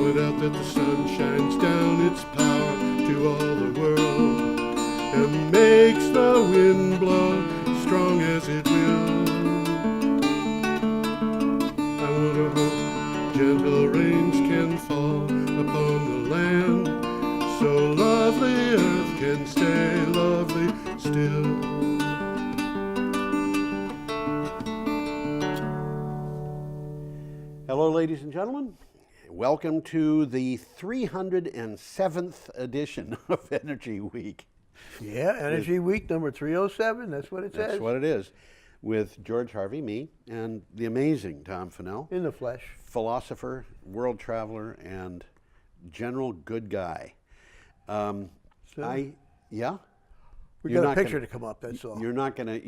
Point out that the sun shines down its power to all the world and makes the wind blow strong as it will. I wonder how gentle rains can fall upon the land, so lovely earth can stay lovely still. Hello, ladies and gentlemen. Welcome to the 307th edition of Energy Week. Yeah, Energy Week number 307, that's what it says. That's what it is. With George Harvey, me, and the amazing Tom Fennell. In the flesh. Philosopher, world traveler, and general good guy. Yeah? We got a picture to come up, that's all. You're not gonna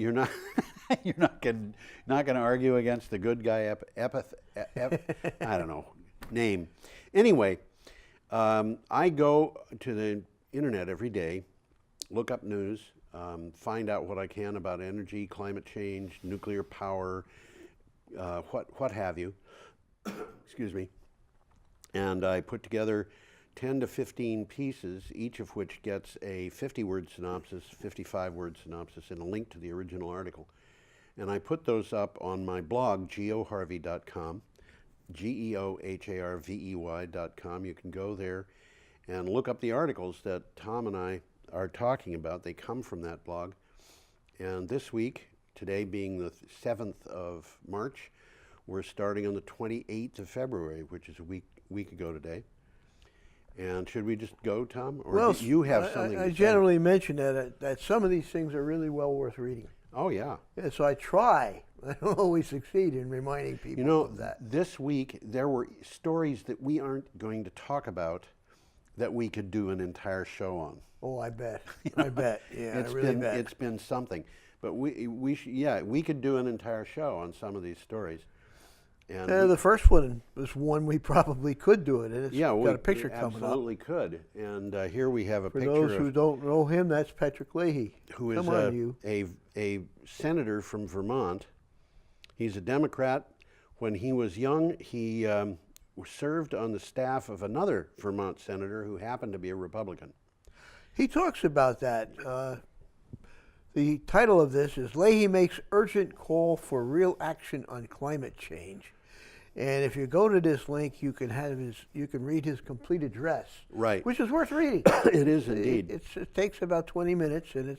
argue against the good guy I don't know, name. Anyway, I go to the internet every day, look up news, find out what I can about energy, climate change, nuclear power, what have you. Excuse me. And I put together 10 to 15 pieces, each of which gets a 50-word synopsis, 55-word synopsis, and a link to the original article. And I put those up on my blog, geoharvey.com, geoharvey.com. You can go there and look up the articles that Tom and I are talking about. They come from that blog. And this week, today being the 7th of March, we're starting on the 28th of February, which is a week ago today. And should we just go, Tom? Or well, do you have something to I say? generally mention that some of these things are really well worth reading. Oh, yeah. Yeah, so I try. I don't always succeed in reminding people of that. This week there were stories that we aren't going to talk about that we could do an entire show on. Oh, I bet. I bet. Yeah, I really bet. It's been something. But we could do an entire show on some of these stories. And the first one was one we probably could do it, and it's got a picture coming up. Absolutely could. And here we have a For picture those who don't know him, that's Patrick Leahy. Who is a senator from Vermont. He's a Democrat. When he was young, he served on the staff of another Vermont senator who happened to be a Republican. He talks about that. The title of this is Leahy Makes Urgent Call for Real Action on Climate Change. And if you go to this link, you can read his complete address, right? Which is worth reading. It is indeed. It takes about 20 minutes, and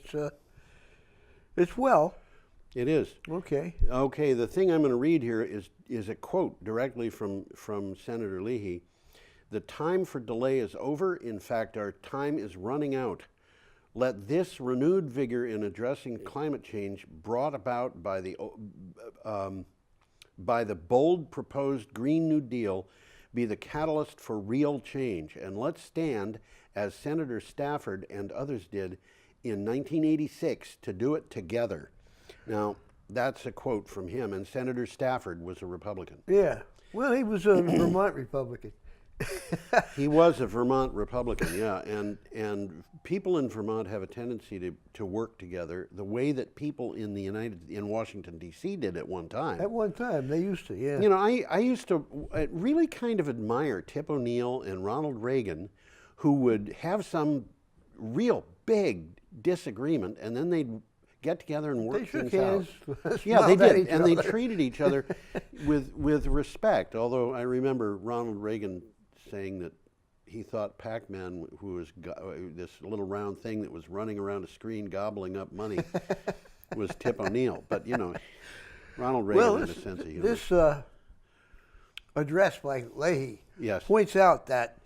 it's well. It is. Okay. Okay. The thing I'm going to read here is a quote directly from Senator Leahy. "The time for delay is over. In fact, our time is running out. Let this renewed vigor in addressing climate change brought about by the bold proposed Green New Deal be the catalyst for real change. And let's stand, as Senator Stafford and others did in 1986, to do it together." Now, that's a quote from him, and Senator Stafford was a Republican. Yeah. Well, he was a Vermont Republican. He was a Vermont Republican, yeah, and people in Vermont have a tendency to work together the way that people in Washington D.C. did at one time. At one time, they used to, yeah. You know, I used to really kind of admire Tip O'Neill and Ronald Reagan, who would have some real big disagreement, and then they'd get together and work things out. Yeah, they did, and they treated each other with respect. Although I remember Ronald Reagan saying that he thought Pac-Man, who was this little round thing that was running around a screen gobbling up money, was Tip O'Neill. But you know, Ronald Reagan had a sense of humor. This address by Leahy yes. points out that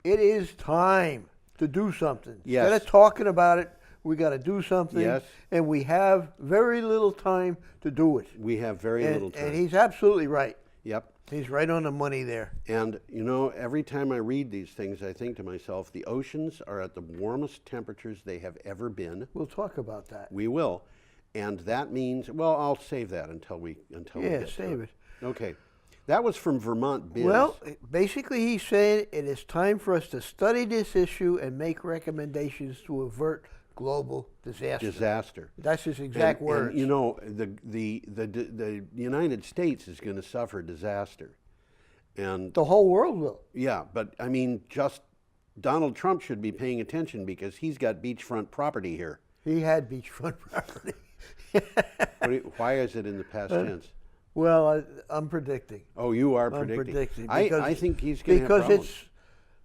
it is time to do something. Yes. Instead of talking about it, we got to do something. Yes. And we have very little time to do it. We have very little time. And he's absolutely right. Yep. He's right on the money there. And, you know, every time I read these things, I think to myself, the oceans are at the warmest temperatures they have ever been. We'll talk about that. We will. And that means, well, I'll save that until we get save it. Okay. That was from Vermont Biz. Well, basically he's saying it is time for us to study this issue and make recommendations to avert global disaster. That's his exact words. And, you know, the United States is going to suffer disaster. And The whole world will. yeah, but I mean, just Donald Trump should be paying attention because he's got beachfront property here. He had beachfront property. Why is it in the past tense? Well, I'm predicting. Oh, you are I'm predicting. predicting I think he's going to have because problems. it's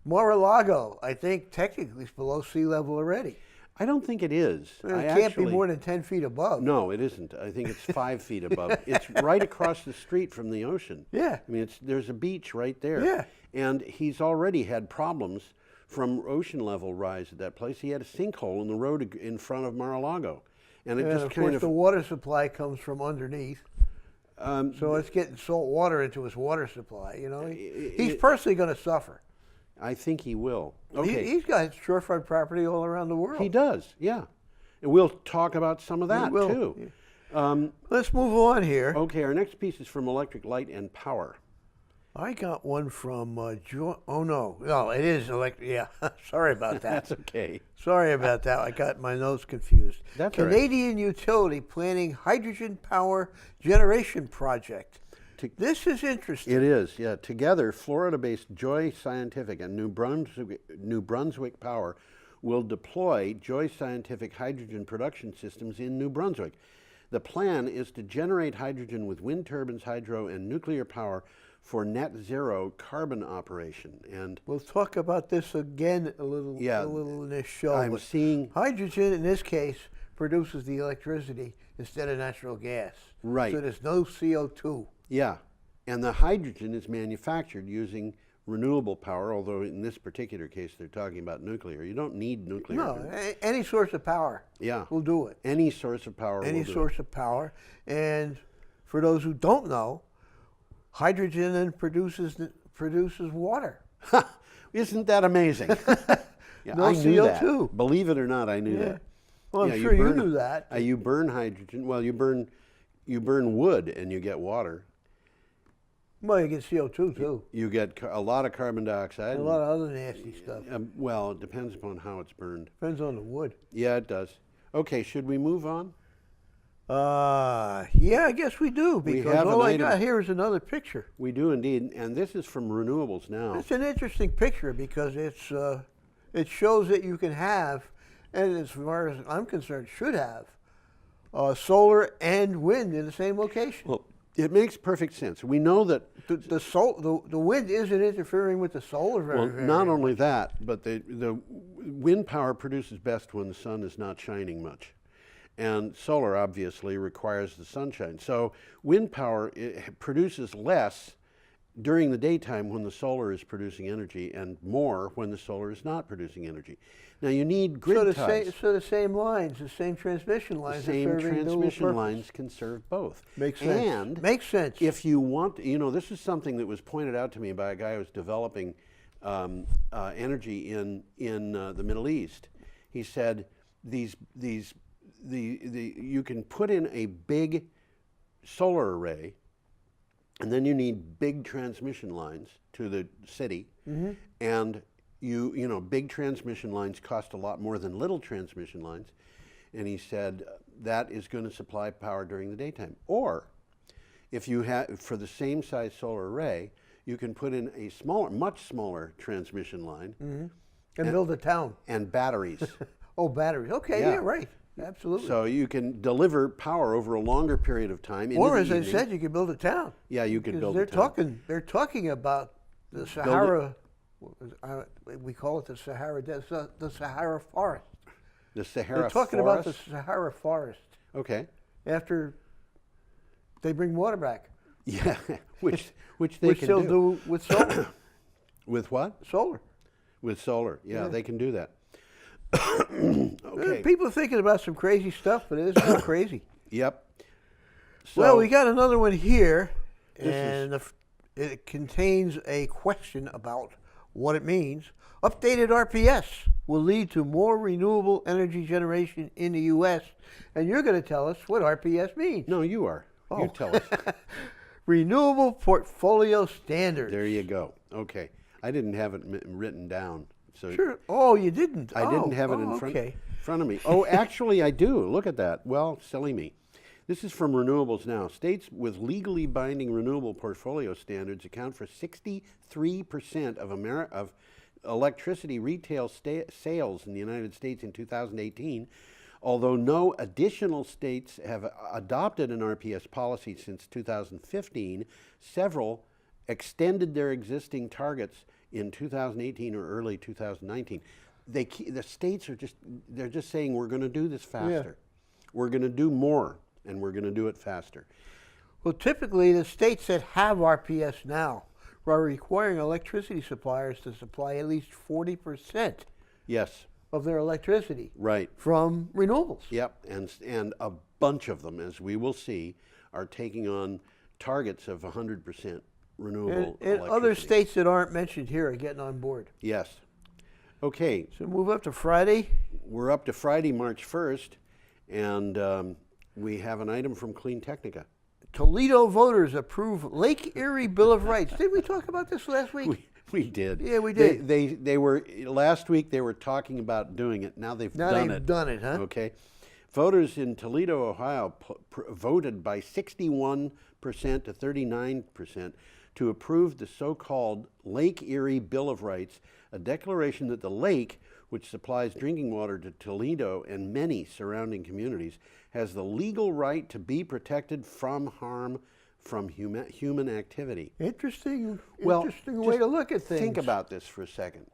Mar-a-Lago. I think technically it's below sea level already. I don't think it is. It can't be more than 10 feet above. No, it isn't. I think it's 5 feet above. It's right across the street from the ocean. Yeah. I mean, there's a beach right there. Yeah. And he's already had problems from ocean level rise at that place. He had a sinkhole in the road in front of Mar-a-Lago. And it And just of kind course, of... the water supply comes from underneath. So it's getting salt water into his water supply. You know, he's personally going to suffer. I think he will. Okay. He's got shorefront property all around the world. He does, yeah. And we'll talk about some of that, will. too. Let's move on here. Okay, our next piece is from Electric Light and Power. I got one from oh no, it is electric. Yeah, sorry about that. That's okay. Sorry about that. I got my notes confused. That's all right. Canadian utility planning hydrogen power generation project. This is interesting. It is, yeah. Together, Florida-based Joy Scientific and New Brunswick Power will deploy Joy Scientific hydrogen production systems in New Brunswick. The plan is to generate hydrogen with wind turbines, hydro, and nuclear power for net zero carbon operation. And We'll talk about this again a little in this show. I'm but seeing... hydrogen, in this case, produces the electricity instead of natural gas. Right. So there's no CO2. Yeah, and the hydrogen is manufactured using renewable power, although in this particular case they're talking about nuclear. You don't need nuclear. No, any source of power will do it. Any source of power Any will do source of power. And for those who don't know, hydrogen then produces water. it. Isn't that amazing? Yeah, No I knew CO2. that. Believe it or not, I knew that. Well, I'm Yeah, sure you burn- knew that. You burn hydrogen. Well, you burn wood and you get water. Well, you get CO2 too. You get a lot of carbon dioxide. A lot of other nasty stuff. Well, it depends upon how it's burned. Depends on the wood. Yeah, it does. Okay, should we move on? Yeah, I guess we do, because have all an I item. got here is another picture. We do indeed, and this is from Renewables Now. It's an interesting picture because it shows that you can have, and as far as I'm concerned, should have, solar and wind in the same location. Well, it makes perfect sense. We know that. The wind isn't interfering with the solar Well, not only that, but the wind power produces best when the sun is not shining much. And solar obviously requires the sunshine. So wind power produces less during the daytime when the solar is producing energy and more when the solar is not producing energy. Now you need grid ties. So the same lines, the same transmission lines, The same are serving dual transmission purpose. lines can serve both. Makes sense. And Makes sense. if you want, this is something that was pointed out to me by a guy who was developing energy in the Middle East. He said you can put in a big solar array, and then you need big transmission lines to the city, and big transmission lines cost a lot more than little transmission lines, and he said that is going to supply power during the daytime. Or if you have, for the same size solar array, you can put in a much smaller transmission line and build a town. and batteries. Oh, batteries. Okay, yeah, right. Absolutely. So you can deliver power over a longer period of time. Or, as I said, you can build a town. Yeah, you could build they're a town. They're talking about the Sahara. We call it the Sahara Desert, the Sahara Forest. The Sahara They're talking forest? about the Sahara Forest Okay. after they bring water back, Yeah, which they which can they'll do with solar. With what? Solar. With solar. Yeah, they can do that. Okay. People are thinking about some crazy stuff, but it isn't so crazy. Yep. So, Well, we got another one here, and it contains a question about what it means. Updated RPS will lead to more renewable energy generation in the U.S., and you're going to tell us what RPS means. No, you are. Oh. You tell us. Renewable Portfolio Standards. There you go. Okay. I didn't have it written down. So Sure. Oh, you didn't? I didn't have it in front of me. Oh, actually, I do. Look at that. Well, silly me. This is from Renewables Now. States with legally binding renewable portfolio standards account for 63% of electricity retail sales in the United States in 2018. Although no additional states have adopted an RPS policy since 2015, several extended their existing targets in 2018 or early 2019. The states are they're just saying we're going to do this faster. Yeah. We're going to do more, and we're going to do it faster. Well, typically the states that have RPS now are requiring electricity suppliers to supply at least 40%. Yes. Of their electricity. Right. From renewables. Yep, and a bunch of them, as we will see, are taking on targets of 100% renewable electricity. And other states that aren't mentioned here are getting on board. Yes. Okay. So move up to Friday. We're up to Friday, March 1st, and we have an item from Clean Technica. Toledo voters approve Lake Erie Bill of Rights. Did we talk about this last week? We did. Yeah, we did. They wwere last week. They were talking about doing it. Now they've done it. Done it, huh? Okay. Voters in Toledo, Ohio, voted by 61% to 39% to approve the so-called Lake Erie Bill of Rights, a declaration that the lake, which supplies drinking water to Toledo and many surrounding communities, has the legal right to be protected from harm from human activity. Interesting way to look at things. Think about this for a second.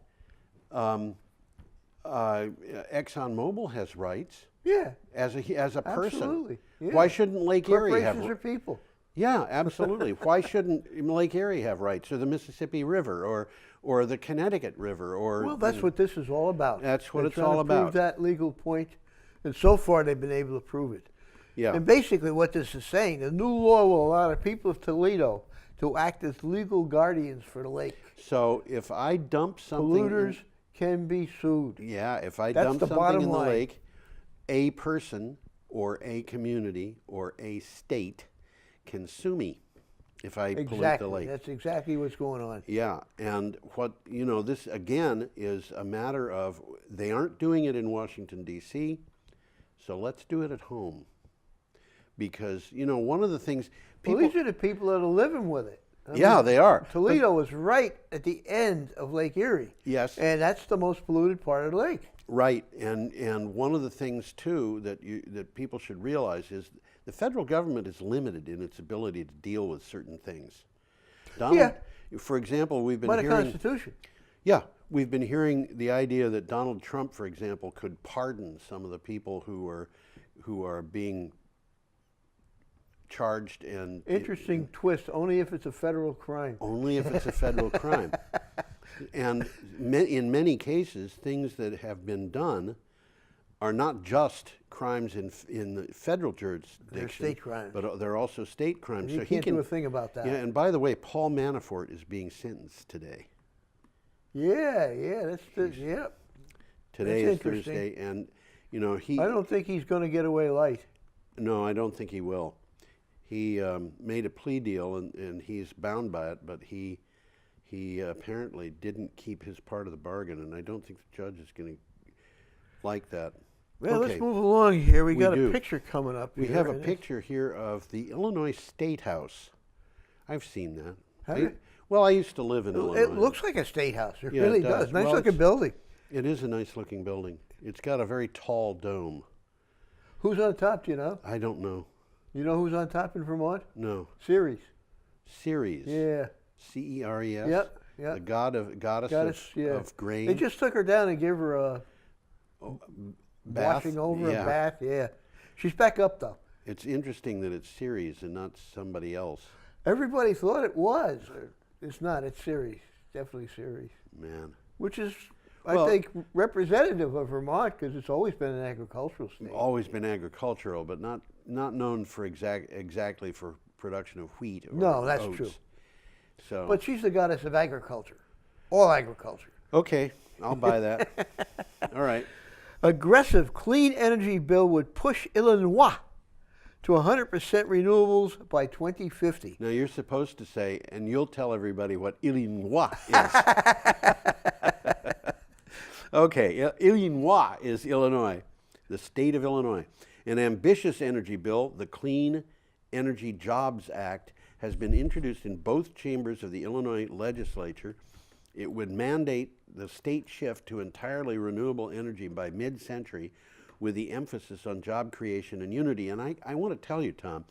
ExxonMobil has rights. Yeah. As a person. Absolutely. Yeah. Why shouldn't Lake Erie have rights? Corporations are people. Yeah, absolutely. Why shouldn't Lake Erie have rights, or the Mississippi River, or the Connecticut River, or? Well, that's what this is all about. That's what They're it's all about. trying to prove that legal point, and so far they've been able to prove it. Yeah. And basically, what this is saying, the new law will allow the people of Toledo to act as legal guardians for the lake. So if I dump something, polluters can be sued. Yeah, if I That's dump the something bottom in the line. lake, a person or a community or a state can sue me if I pollute the lake. That's exactly what's going on. Yeah, and this again is a matter of they aren't doing it in Washington, D.C., so let's do it at home. Because, one of the things people... Well, these are the people that are living with it. I mean, they are. Toledo is right at the end of Lake Erie. Yes. And that's the most polluted part of the lake. Right, and one of the things, too, that people should realize is the federal government is limited in its ability to deal with certain things. For example, we've been hearing... By the Constitution. Yeah, we've been hearing the idea that Donald Trump, for example, could pardon some of the people who are being charged and... Interesting twist, only if it's a federal crime. Only if it's a federal crime. And in many cases, things that have been done are not just crimes in the federal jurisdiction. They're state crimes. But they're also state crimes. And he can't do a thing about that. Yeah, and by the way, Paul Manafort is being sentenced today. Yeah, yep. Today is Thursday, and I don't think he's going to get away light. No, I don't think he will. He made a plea deal, and he's bound by it, but he apparently didn't keep his part of the bargain, and I don't think the judge is going to like that. Well, okay. Let's move along here. We got a picture coming up here. We have a picture here of the Illinois State House. I've seen that. Well, I used to live in Illinois. It looks like a state house. It Yeah, really it does. Nice Well, looking building. It is a nice looking building. It's got a very tall dome. Who's on top, do you know? I don't know. You know who's on top in Vermont? No. Ceres. Ceres. Yeah. C-E-R-E-S? Yep. The goddess of grain. They just took her down and gave her a bath? washing over, a bath. Yeah. She's back up, though. It's interesting that it's Ceres and not somebody else. Everybody thought it was. It's not. It's Ceres. Definitely Ceres. Man. Which is, I think, representative of Vermont because it's always been an agricultural state. Always been agricultural, but not known for exactly for production of wheat or No, that's oats. true. So. But she's the goddess of agriculture. All agriculture. Okay, I'll buy that. All right. Aggressive clean energy bill would push Illinois to 100% renewables by 2050. Now you're supposed to say, and you'll tell everybody what Illinois is. Okay, Illinois is Illinois, the state of Illinois. An ambitious energy bill, the Clean Energy Jobs Act, has been introduced in both chambers of the Illinois legislature. It would mandate the state shift to entirely renewable energy by mid-century, with the emphasis on job creation and unity. And I want to tell you, Tom,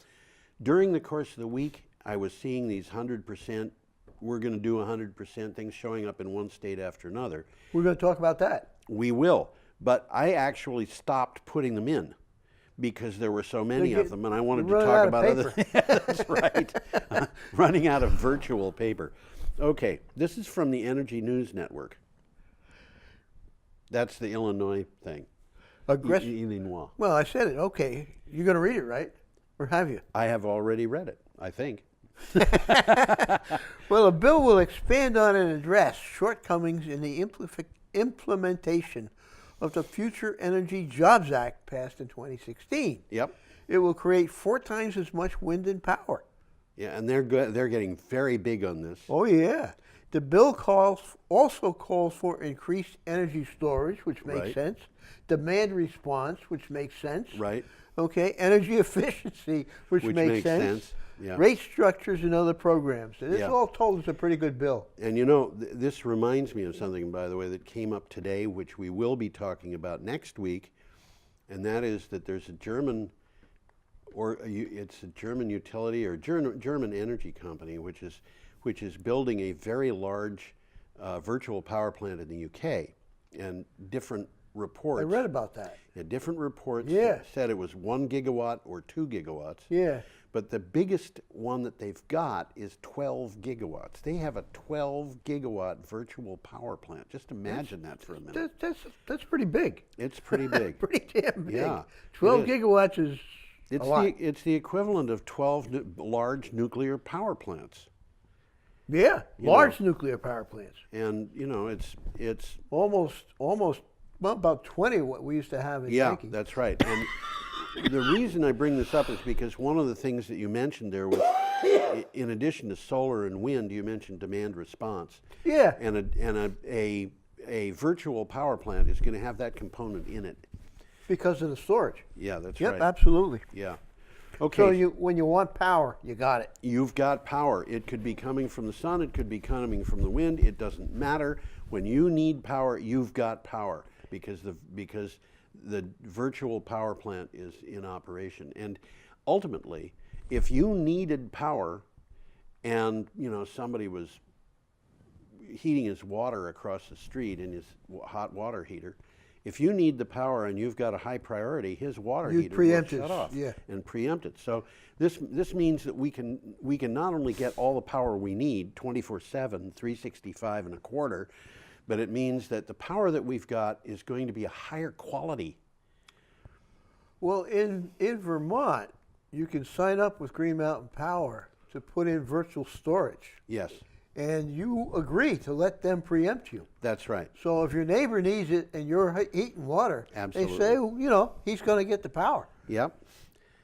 during the course of the week, I was seeing these 100%, we're going to do 100% things showing up in one state after another. We're going to talk about that. We will, but I actually stopped putting them in because there were so many of them, and I wanted to talk about other things. That's right. Running out of virtual paper. Okay, this is from the Energy News Network. That's the Illinois thing. Illinois. Well, I said it. Okay, you're going to read it, right? Or have you? I have already read it, I think. Well, a bill will expand on and address shortcomings in the implementation of the Future Energy Jobs Act passed in 2016. Yep. It will create 4 times as much wind and power. Yeah, and they're getting very big on this. Oh, yeah. The bill also calls for increased energy storage, which makes Right. sense. Demand response, which makes sense. Right. Okay. Energy efficiency, which makes sense. Yeah. Rate structures and other programs. And this Yeah. all told is a pretty good bill. And you know, this reminds me of something, by the way, that came up today, which we will be talking about next week, and that is that there's a German, it's a German utility or German energy company, which is building a very large virtual power plant in the UK, and different reports. I read about that. Yeah, different reports Yeah. said it was 1 gigawatt or 2 gigawatts. Yeah. But the biggest one that they've got is 12 gigawatts. They have a 12 gigawatt virtual power plant. Just imagine that for a minute. That's pretty big. It's pretty big. Pretty damn big. Yeah, 12 it is. gigawatts is a lot. It's the equivalent of 12 large nuclear power plants. Yeah, large nuclear power plants. And you know, it's Almost well, about 20 what we used to have in yeah, thinking. that's right. And the reason I bring this up is because one of the things that you mentioned there was, in addition to solar and wind, you mentioned demand response. Yeah. And a virtual power plant is going to have that component in it. Because of the storage. Yeah, that's Yep, right. absolutely. Yeah. Okay. So when you want power, you got it. You've got power. It could be coming from the sun. It could be coming from the wind. It doesn't matter. When you need power, you've got power because the virtual power plant is in operation. And ultimately, if you needed power and, you know, somebody was heating his water across the street in his hot water heater, if you need the power and you've got a high priority, his water heater will shut off and preempt it. So this means that we can not only get all the power we need 24/7, 365 and a quarter, but it means that the power that we've got is going to be a higher quality. Well, in Vermont, you can sign up with Green Mountain Power to put in virtual storage. Yes, And you agree to let them preempt you. that's right. So if your neighbor needs it and you're heating water, Absolutely. they say, well, you know, he's going to get the power. Yep.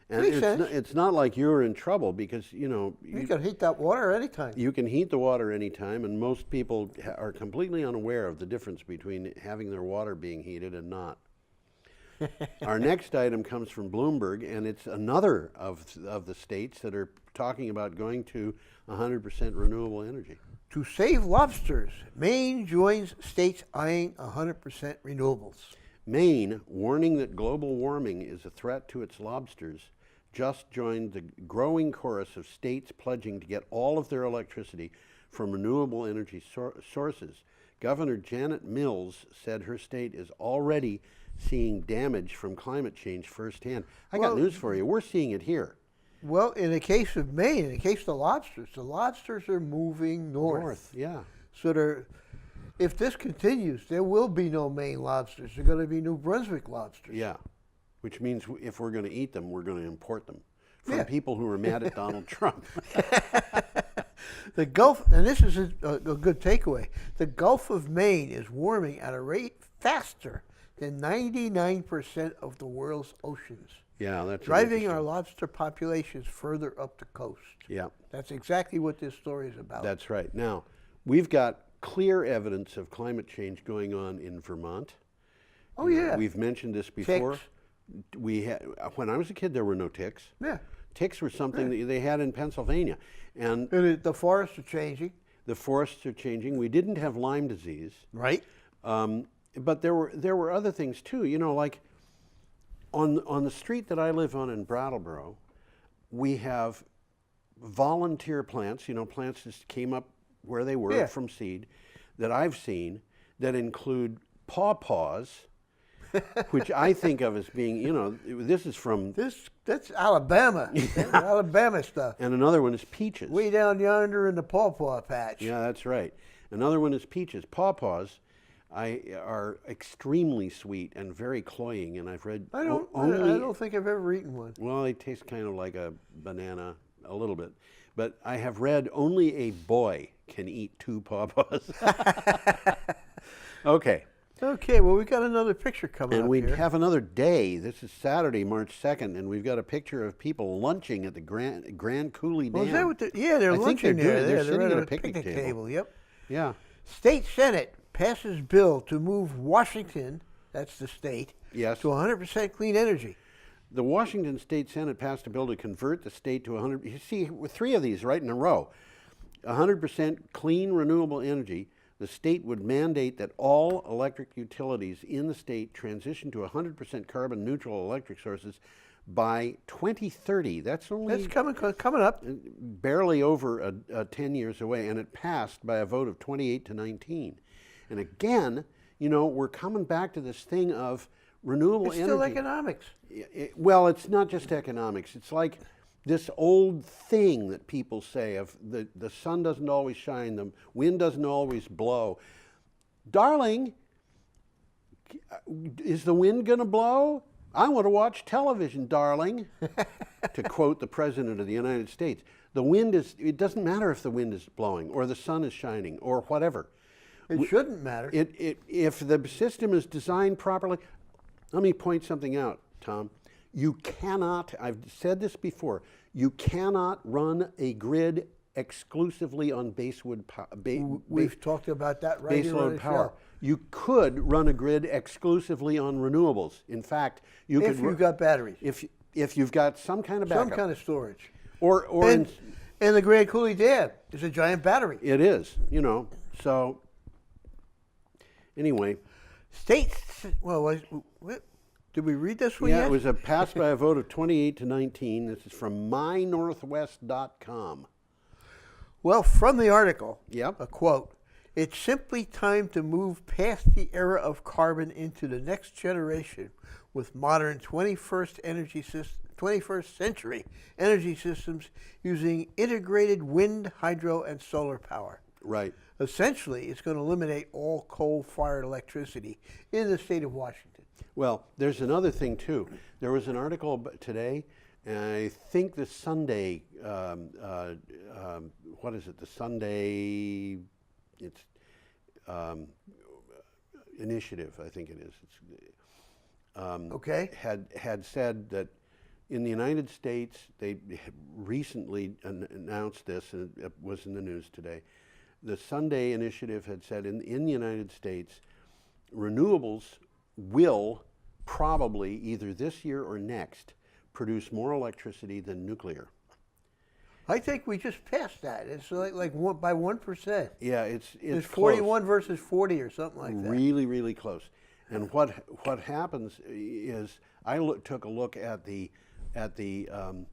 And Makes sense. it's not like you're in trouble because, you know, You can heat that water anytime. you can heat the water anytime, and most people are completely unaware of the difference between having their water being heated and not. Our next item comes from Bloomberg, and it's another of the states that are talking about going to 100% renewable energy. To save lobsters, Maine joins states eyeing 100% renewables. Maine, warning that global warming is a threat to its lobsters, just joined the growing chorus of states pledging to get all of their electricity from renewable energy sources. Governor Janet Mills said her state is already seeing damage from climate change firsthand. I got news for you. We're seeing it here. Well, in the case of Maine, in the case of the lobsters are moving north. Yeah. So if this continues, there will be no Maine lobsters. There are going to be New Brunswick lobsters. Yeah. Which means if we're going to eat them, we're going to import them from Yeah. people who are mad at Donald Trump. The Gulf, and this is a good takeaway, the Gulf of Maine is warming at a rate faster than 99% of the world's oceans, Yeah, that's driving interesting. our lobster populations further up the coast. Yeah. That's exactly what this story is about. That's right. Now, we've got clear evidence of climate change going on in Vermont. Oh, yeah. We've mentioned this before. Ticks. We had, when I was a kid, there were no ticks. Yeah. Ticks were something that they had in Pennsylvania, and The forests are changing. the forests are changing. We didn't have Lyme disease, Right. but there were other things too. You know, like on the street that I live on in Brattleboro, we have volunteer plants. You know, plants that came up where they were from seed, that I've seen, that include pawpaws, which I think of as being, you know, this is from, That's Alabama. That's Alabama stuff. and another one is peaches. Way down yonder in the pawpaw patch. Yeah, that's right. Another one is peaches. Pawpaws are extremely sweet and very cloying, and I've read I don't think I've ever eaten one. Well, they taste kind of like a banana, a little bit. But I have read only a boy can eat 2 pawpaws. Okay. Okay, well, we got another picture coming And up we here. have another day. This is Saturday, March 2nd, and we've got a picture of people lunching at the Grand Coulee Dam. Well, is that what yeah, they're I think lunching they're doing- there. they're sitting at at a a picnic table. Yep. Yeah. State Senate passes bill to move Washington, that's the state, Yes. to 100% clean energy. The Washington State Senate passed a bill to convert the state to 100. You see, with 3 of these right in a row, 100% clean renewable energy. The state would mandate that all electric utilities in the state transition to 100% carbon neutral electric sources by 2030. That's only That's coming up. barely over 10 years away, and it passed by a vote of 28 to 19. And again, you know, we're coming back to this thing of renewable It's energy. still economics. Well, it's not just economics. It's like this old thing that people say of the sun doesn't always shine, the wind doesn't always blow. Darling, is the wind going to blow? I want to watch television, darling, to quote the President of the United States. The wind it doesn't matter if the wind is blowing or the sun is shining or whatever. It shouldn't matter. If the system is designed properly, let me point something out, Tom. You cannot, I've said this before, you cannot run a grid exclusively on We've talked about that right here on baseload the power. show. You could run a grid exclusively on renewables. In fact, you could If you've got batteries. if you've got some kind of backup. Some kind of storage. or And the Grand Coulee Dam is a giant battery. it is, you know. So anyway, States, well, what? Did we read this one yeah, yet? it was passed by a vote of 28 to 19. This is from mynorthwest.com. Well, from the article, Yep. a quote, "It's simply time to move past the era of carbon into the next generation with modern 21st century energy systems using integrated wind, hydro, and solar power. Right. Essentially, it's going to eliminate all coal-fired electricity in the state of Washington." Well, there's another thing too. There was an article today, and I think the Sunday, what is it? The Sunday, it's initiative. I think it is. It's, Okay. had said that in the United States, they recently announced this, and it was in the news today. The Sunday initiative had said in the United States, renewables will probably either this year or next produce more electricity than nuclear. I think we just passed that. It's like by 1%. Yeah, it's It's close. 41 versus 40 or something like that. Really, really close. And what happens is took a look at the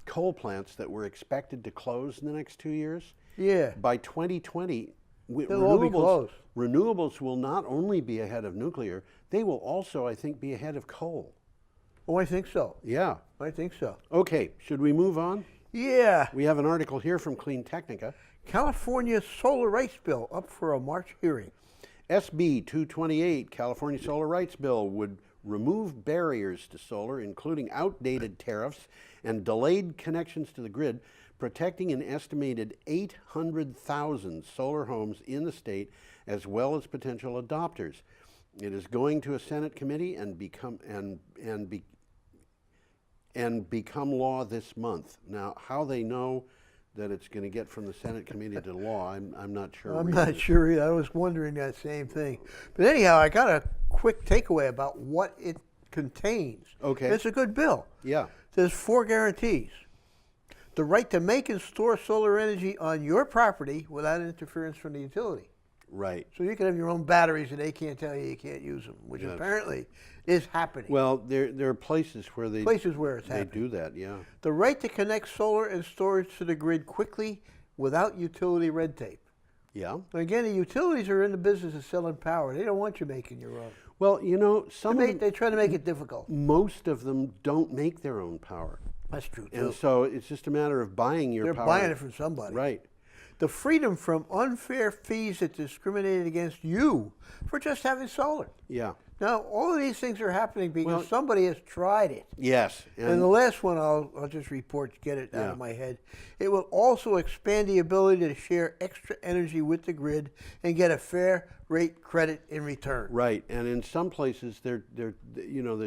coal plants that were expected to close in the next 2 years. Yeah. By 2020, They'll all be closed. renewables will not only be ahead of nuclear, they will also, I think, be ahead of coal. Oh, I think so. Yeah. I think so. Okay, should we move on? Yeah. We have an article here from Clean Technica. California solar rights bill up for a March hearing. SB 228, California Solar Rights Bill, would remove barriers to solar, including outdated tariffs and delayed connections to the grid, protecting an estimated 800,000 solar homes in the state, as well as potential adopters. It is going to a Senate committee and become law this month. Now, how they know that it's going to get from the Senate committee to law, I'm not sure. I'm really. not sure either. I was wondering that same thing. But anyhow, I got a quick takeaway about what it contains. Okay. It's a good bill. Yeah. There's 4 guarantees. The right to make and store solar energy on your property without interference from the utility. Right. So you can have your own batteries and they can't tell you can't use them, which apparently is happening. Well, there are places where it's happening. They do that, yeah. The right to connect solar and storage to the grid quickly without utility red tape. Yeah. Again, the utilities are in the business of selling power. They don't want you making your own. Well, you know, They try to make it difficult. most of them don't make their own power. That's true, too. And so it's just a matter of buying your They're power. buying it from somebody. Right. The freedom from unfair fees that discriminated against you for just having solar. Yeah. Now, all of these things are happening because Well, somebody has tried it. Yes. And the last one, I'll just report to get it out of my head. It will also expand the ability to share extra energy with the grid and get a fair rate credit in return. Right. And in some places, the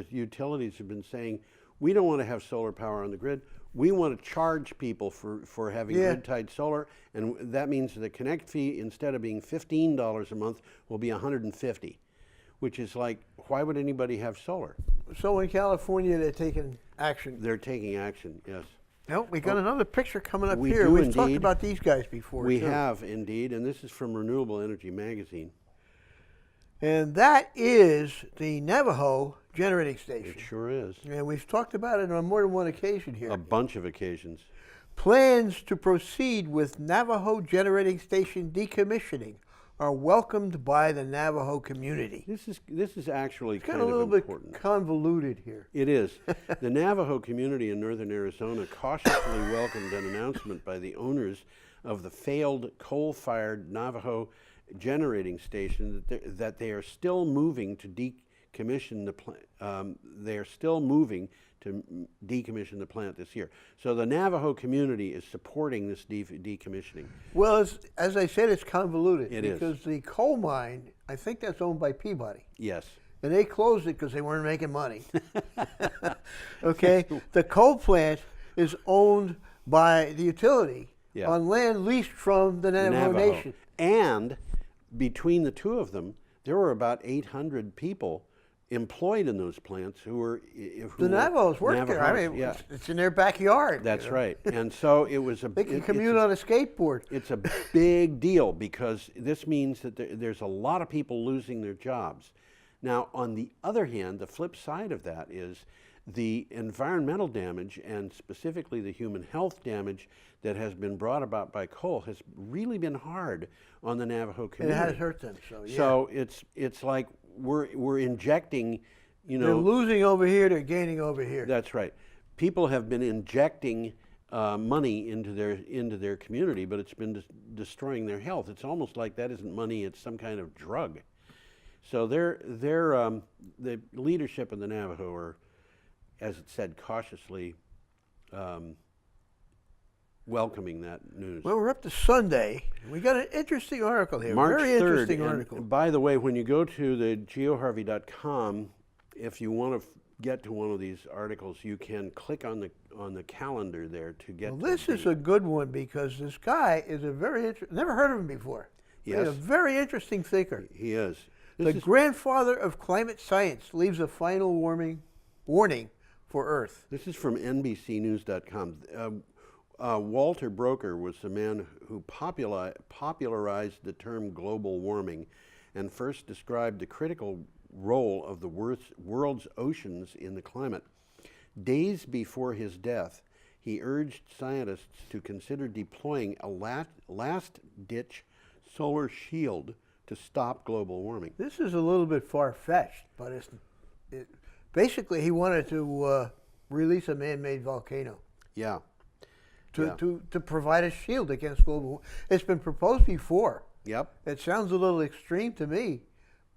utilities have been saying, we don't want to have solar power on the grid. We want to charge people for having grid-tied solar, and that means the connect fee, instead of being $15 a month, will be $150, which is like, why would anybody have solar? So in California, they're taking action. They're taking action, yes. No, we got another picture coming up we here. do We've talked indeed. about these guys before, We too. have indeed, and this is from Renewable Energy Magazine. And that is the Navajo generating station. It sure is. And we've talked about it on more than one occasion here. A bunch of occasions. Plans to proceed with Navajo generating station decommissioning are welcomed by the Navajo community. This is actually It's kind got a of little important. bit convoluted here. It is. The Navajo community in northern Arizona cautiously welcomed an announcement by the owners of the failed coal-fired Navajo generating station that they are still moving to decommission the plant. They are still moving to decommission the plant this year. So the Navajo community is supporting this decommissioning. Well, as I said, it's convoluted. It is. Because the coal mine, I think that's owned by Peabody. Yes. And they closed it because they weren't making money. Okay? The coal plant is owned by the utility on land leased from the Navajo Nation. And between the two of them, there were about 800 people employed in those plants who were the Navajos work there. I mean, it's in their backyard. That's right. And so it was they can commute on a skateboard. It's a big deal because this means that there's a lot of people losing their jobs. Now, on the other hand, the flip side of that is the environmental damage, and specifically the human health damage that has been brought about by coal, has really been hard on the Navajo community. It has hurt them. So yeah. So it's like we're injecting, they're losing over here, they're gaining over here. That's right. People have been injecting money into their community, but it's been destroying their health. It's almost like that isn't money; it's some kind of drug. So the leadership of the Navajo are, as it said, cautiously welcoming that news. Well, we're up to Sunday. We got an interesting article here. March Very 3rd, interesting article. By the way, when you go to the geoharvey.com, if you want to get to one of these articles, you can click on the calendar there to get. Well, this is a good one because this guy is a never heard of him before. Yes. He's a very interesting thinker. He is. The grandfather of climate science leaves a final warning for Earth. This is from NBCnews.com. Walter Broker was the man who popularized the term global warming and first described the critical role of the world's oceans in the climate. Days before his death, he urged scientists to consider deploying a last-ditch solar shield to stop global warming. This is a little bit far-fetched, but basically he wanted to release a man-made volcano. Yeah. To provide a shield against global warming. It's been proposed before. Yep. It sounds a little extreme to me,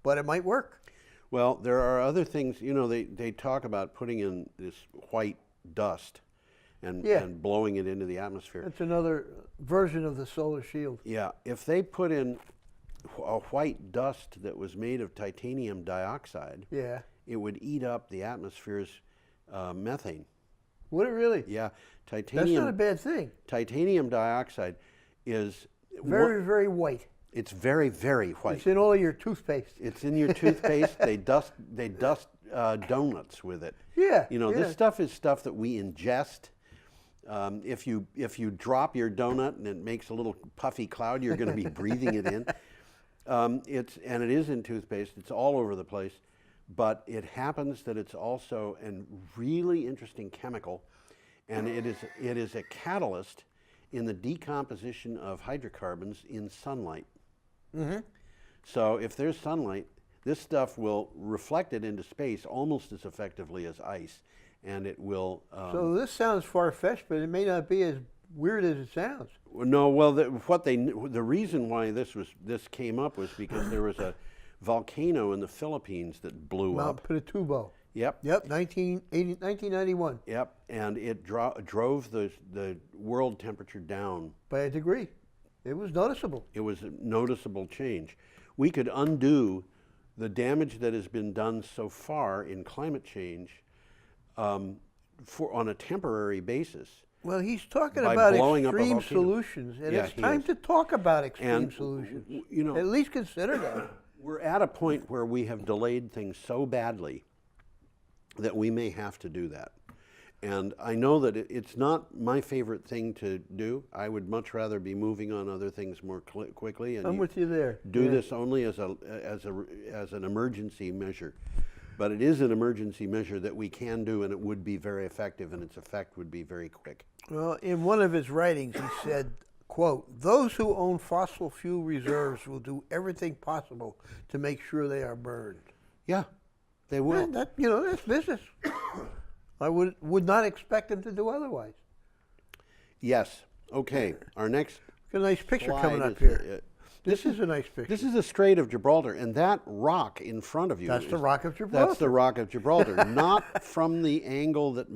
but it might work. Well, there are other things, they talk about putting in this white dust and blowing it into the atmosphere. It's another version of the solar shield. Yeah, if they put in a white dust that was made of titanium dioxide, it would eat up the atmosphere's methane. Would it really? Yeah, That's not a bad thing. Titanium dioxide is very, very white. It's very, very white. It's in all of your toothpaste. It's in your toothpaste. They dust donuts with it. Yeah, You know, yeah. this stuff is stuff that we ingest. If you drop your donut and it makes a little puffy cloud, you're going to be breathing it in. And it is in toothpaste. It's all over the place. But it happens that it's also a really interesting chemical, and it is a catalyst in the decomposition of hydrocarbons in sunlight. Mm-hmm. So if there's sunlight, this stuff will reflect it into space almost as effectively as ice, and it will. So this sounds far-fetched, but it may not be as weird as it sounds. No, well, the reason why this came up was because there was a volcano in the Philippines that blew Mount up. Pinatubo. Yep. Yep, 1991. Yep, and it drove the world temperature down. By a degree. It was noticeable. It was a noticeable change. We could undo the damage that has been done so far in climate change on a temporary basis. Well, he's talking By about blowing up a extreme volcano. solutions, and Yeah, it's he time is. to talk about extreme And, solutions. you know, At least consider that. we're at a point where we have delayed things so badly that we may have to do that. And I know that it's not my favorite thing to do. I would much rather be moving on other things more quickly. And I'm with you there. do Yeah. this only as an emergency measure. But it is an emergency measure that we can do, and it would be very effective, and its effect would be very quick. Well, in one of his writings, he said, quote, "Those who own fossil fuel reserves will do everything possible to make sure they are burned." Yeah, they will. And that's business. I would not expect them to do otherwise. Yes. Okay. Our next Got a nice picture slide coming up is, here. This is a nice picture. This is the Strait of Gibraltar, and that rock in front of you. That's the Rock of Gibraltar. That's the Rock of Gibraltar, not from the angle that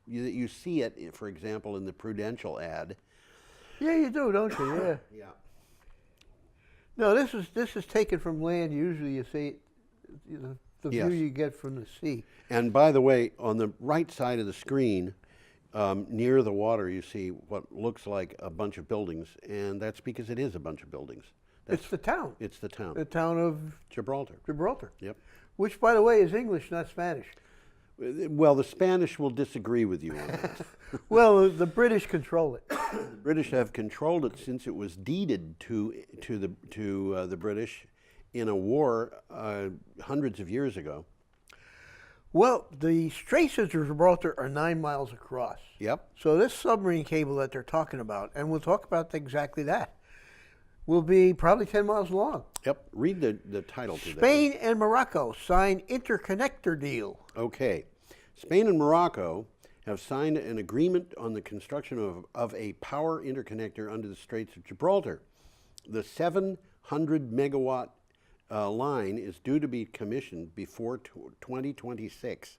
you see it, for example, in the Prudential ad. Yeah, you do, don't you? Yeah. Yeah. No, this is taken from land. Usually, you see, the Yes. view you get from the sea. And by the way, on the right side of the screen, near the water, you see what looks like a bunch of buildings, and that's because it is a bunch of buildings. It's the town. It's the town. The town of Gibraltar. Gibraltar. Yep. Which, by the way, is English, not Spanish. Well, the Spanish will disagree with you on that. Well, the British control it. The British have controlled it since it was deeded to the British in a war hundreds of years ago. Well, the Straits of Gibraltar are 9 miles across. Yep. So this submarine cable that they're talking about, and we'll talk about exactly that, will be probably 10 miles long. Yep. Read the title to that. Spain and Morocco sign interconnector deal. Okay. Spain and Morocco have signed an agreement on the construction of a power interconnector under the Straits of Gibraltar. The 700 megawatt line is due to be commissioned before 2026.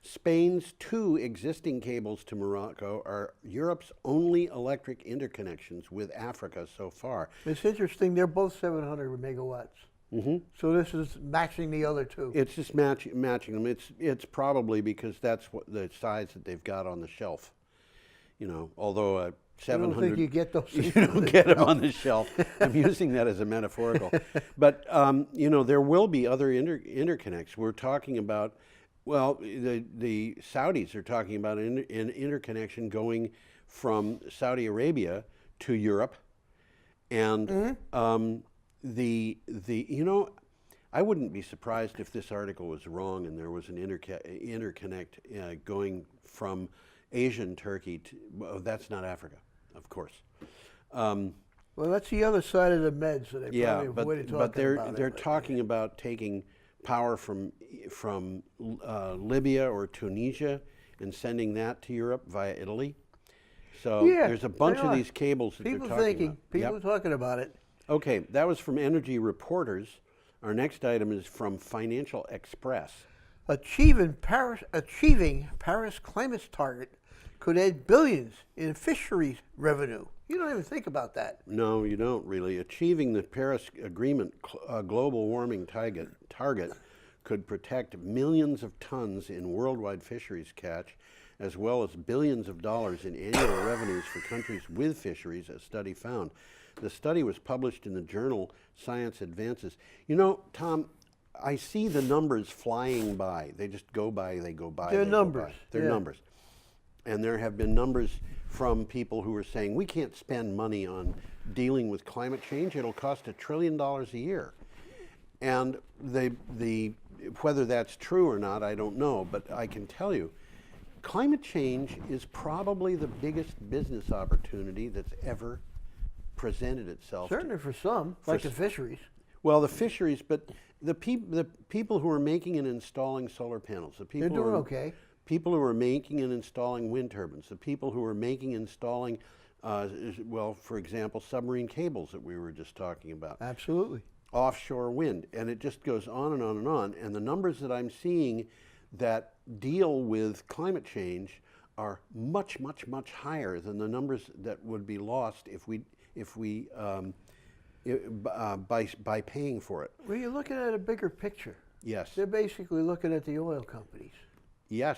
Spain's 2 existing cables to Morocco are Europe's only electric interconnections with Africa so far. It's interesting, they're both 700 megawatts. Mm-hmm. So this is matching the other two. It's just matching them. It's probably because that's what the size that they've got on the shelf. You know, although I 700. don't think you get those You things on don't the get them shelf. on the shelf. I'm using that as a metaphorical. But, you know, there will be other interconnects. We're talking about, well, the Saudis are talking about an interconnection going from Saudi Arabia to Europe. And you know, I wouldn't be surprised if this article was wrong and there was an interconnect going from Asian Turkey to, well, that's not Africa, of course. Well, that's the other side of the Med, so they Yeah, probably avoided talking but they're about it. talking about taking power from Libya or Tunisia and sending that to Europe via Italy. So Yeah, there's a bunch they of are. these cables that People they're talking thinking, about. people Yep. talking about it. Okay, that was from Energy Reporters. Our next item is from Financial Express. Achieving Paris climate's target could add billions in fisheries revenue. You don't even think about that. No, you don't really. Achieving the Paris Agreement global warming target could protect millions of tons in worldwide fisheries catch, as well as billions of dollars in annual revenues for countries with fisheries, a study found. The study was published in the journal Science Advances. You know, Tom, I see the numbers flying by. They just go by, they go by. They're they go numbers. by. They're Yeah. numbers. And there have been numbers from people who are saying, we can't spend money on dealing with climate change. It'll cost $1 trillion a year. And whether that's true or not, I don't know. But I can tell you, climate change is probably the biggest business opportunity that's ever presented itself. Certainly for some, like the fisheries. Well, the fisheries, but the people who are making and installing solar panels, the people They're doing who are, okay. people who are making and installing wind turbines, the people who are making and installing, well, for example, submarine cables that we were just talking about, Absolutely. offshore wind, and it just goes on and on and on. And the numbers that I'm seeing that deal with climate change are much, much, much higher than the numbers that would be lost by paying for it. Well, you're looking at a bigger picture. Yes. They're basically looking at the oil companies. Yes.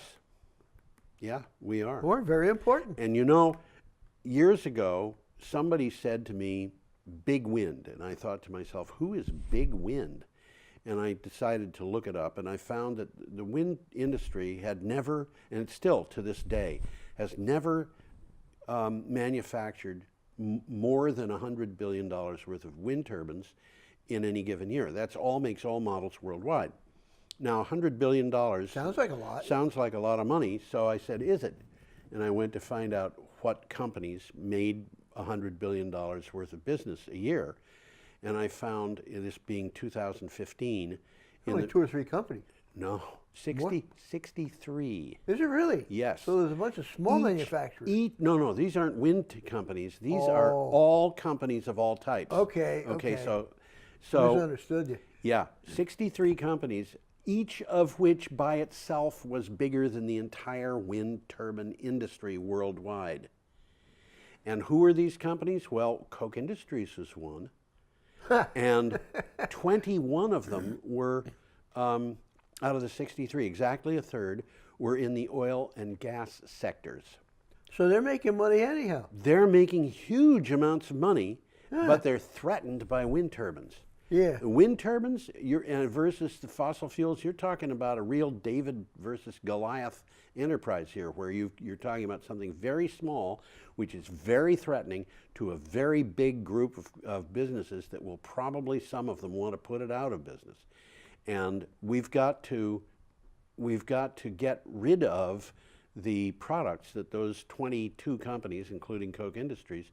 Yeah, we are. Or very important. And you know, years ago, somebody said to me, big wind. And I thought to myself, who is big wind? And I decided to look it up, and I found that the wind industry had never, and still to this day, has never manufactured more than $100 billion worth of wind turbines in any given year. That's all, makes all models worldwide. Now, $100 billion Sounds like a lot. sounds like a lot of money, so I said, is it? And I went to find out what companies made $100 billion worth of business a year. And I found, this being 2015, Only 2 or 3 companies. no, 63. Is it really? Yes. So there's a bunch of small manufacturers. No, these aren't wind companies. These are all companies of all types. Okay. So Misunderstood you. yeah, 63 companies, each of which by itself was bigger than the entire wind turbine industry worldwide. And who are these companies? Well, Koch Industries is one. And 21 of them were, out of the 63, exactly a third, were in the oil and gas sectors. So they're making money anyhow. They're making huge amounts of money, but they're threatened by wind turbines. Yeah. The wind turbines versus the fossil fuels, you're talking about a real David versus Goliath enterprise here, where you're talking about something very small, which is very threatening to a very big group of businesses that will probably, some of them, want to put it out of business. And we've got to get rid of the products that those 22 companies, including Koch Industries,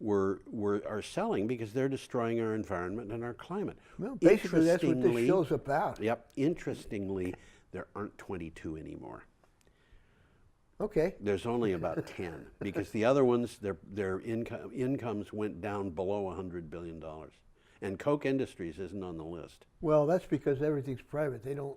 are selling, because they're destroying our environment and our climate. Well, basically that's what this show's about. Yep. Interestingly, there aren't 22 anymore. Okay. There's only about 10, because the other ones, their incomes went down below $100 billion. And Koch Industries isn't on the list. Well, that's because everything's private. They don't.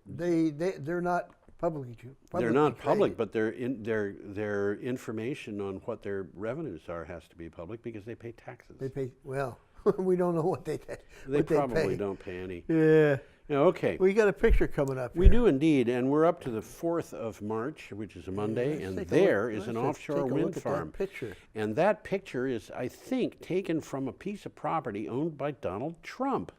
They're not publicly. They're not public, traded. but their information on what their revenues are has to be public, because they pay taxes. They pay. Well, we don't know what they pay. They probably don't pay any. Yeah. Yeah, okay. We got a picture coming up. We here. do indeed, and we're up to the 4th of March, which is a Monday, and there is an offshore wind farm. That picture. And that picture is, I think, taken from a piece of property owned by Donald Trump.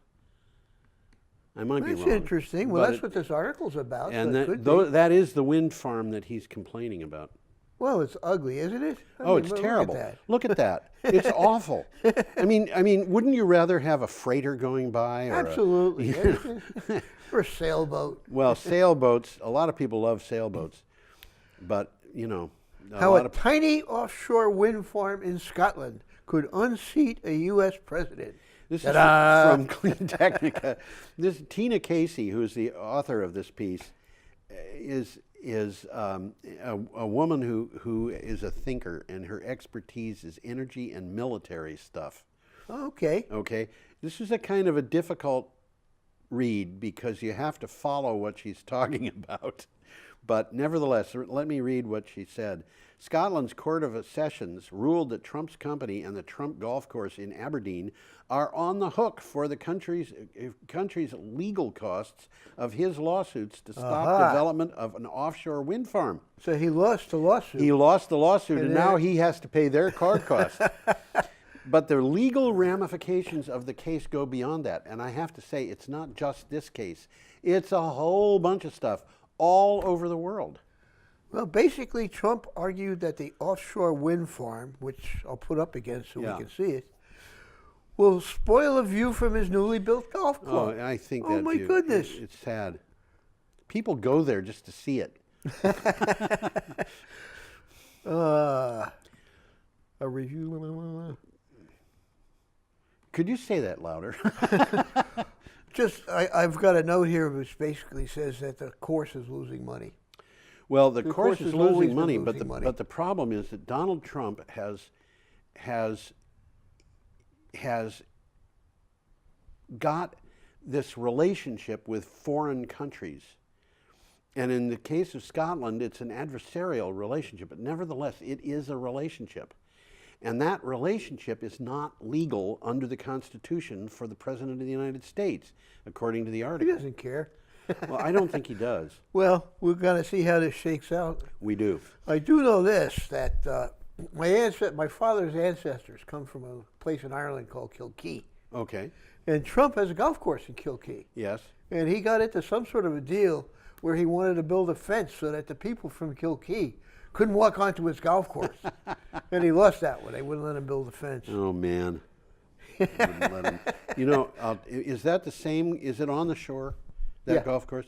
I might be That's wrong. interesting. Well, that's what this article's about. And so it could be. that is the wind farm that he's complaining about. Well, it's ugly, isn't it? It's terrible. Look at that. It's awful. I mean, wouldn't you rather have a freighter going by? Or Absolutely. Or a sailboat. Well, sailboats, a lot of people love sailboats. But, you know. How a tiny offshore wind farm in Scotland could unseat a U.S. president. This is from Clean Technica. This Tina Casey, who is the author of this piece, is a woman who is a thinker, and her expertise is energy and military stuff. Okay. Okay. This is a kind of a difficult read, because you have to follow what she's talking about. But nevertheless, let me read what she said. Scotland's Court of Sessions ruled that Trump's company and the Trump Golf Course in Aberdeen are on the hook for the country's legal costs of his lawsuits to stop development of an offshore wind farm. So he lost the lawsuit. He lost the lawsuit, and now he has to pay their court costs. But the legal ramifications of the case go beyond that. And I have to say, it's not just this case. It's a whole bunch of stuff all over the world. Well, basically, Trump argued that the offshore wind farm, which I'll put up again so Yeah. we can see it, will spoil a view from his newly built golf club. Oh, I think Oh, that my goodness. It's sad. People go there just to see it. A review. Could you say that louder? I've got a note here which basically says that the course is losing money. Well, the The course course is has always losing been money, losing money. but the problem is that Donald Trump has got this relationship with foreign countries. And in the case of Scotland, it's an adversarial relationship, but nevertheless, it is a relationship. And that relationship is not legal under the Constitution for the President of the United States, according to the He article. doesn't care. Well, I don't think he does. Well, we're going to see how this shakes out. We do. I do know this, that my father's ancestors come from a place in Ireland called Kilkee. Okay. And Trump has a golf course in Kilkee. Yes. And he got into some sort of a deal where he wanted to build a fence so that the people from Kilkee couldn't walk onto his golf course. And he lost that one. They wouldn't let him build a fence. Oh, man. Wouldn't let him. You know, is that the same? Is it on the shore, that Yeah. golf course?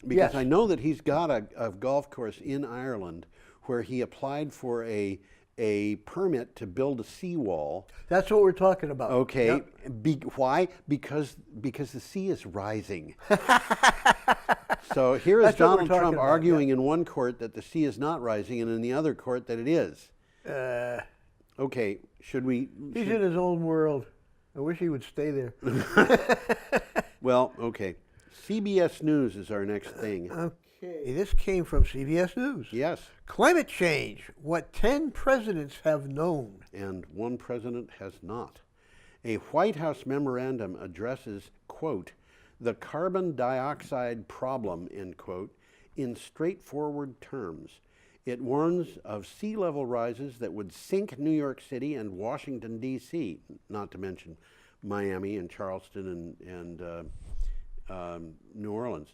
Because Yes. I know that he's got a golf course in Ireland where he applied for a permit to build a seawall. That's what we're talking about. Okay. Yep. Why? Because the sea is rising. So here is That's what we're Donald talking Trump about, arguing in one court that the sea is not rising, and in the other court that it is. Okay, should we? He's in his own world. I wish he would stay there. Well, okay. CBS News is our next thing. Okay, this came from CBS News. Yes, Climate change, what 10 presidents have known. and one president has not. A White House memorandum addresses, quote, the carbon dioxide problem, end quote, in straightforward terms. It warns of sea level rises that would sink New York City and Washington, D.C., not to mention Miami and Charleston and New Orleans.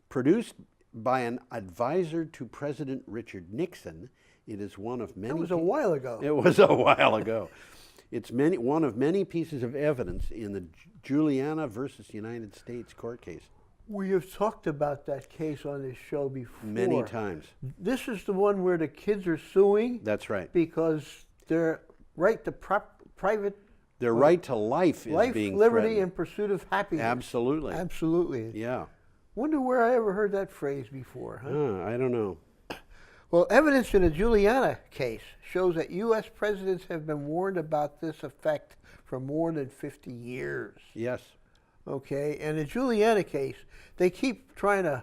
Produced by an advisor to President Richard Nixon, it is one of many... That was a while ago. It was a while ago. It's one of many pieces of evidence in the Juliana versus United States court case. We have talked about that case on this show before. Many times. This is the one where the kids are suing That's right. because their right to private Their right to life is life, being liberty, threatened. and pursuit of happiness. Absolutely. Absolutely. Yeah. Wonder where I ever heard that phrase before, huh? I don't know. Well, evidence in the Juliana case shows that U.S. presidents have been warned about this effect for more than 50 years. Yes. Okay, and the Juliana case, they keep trying to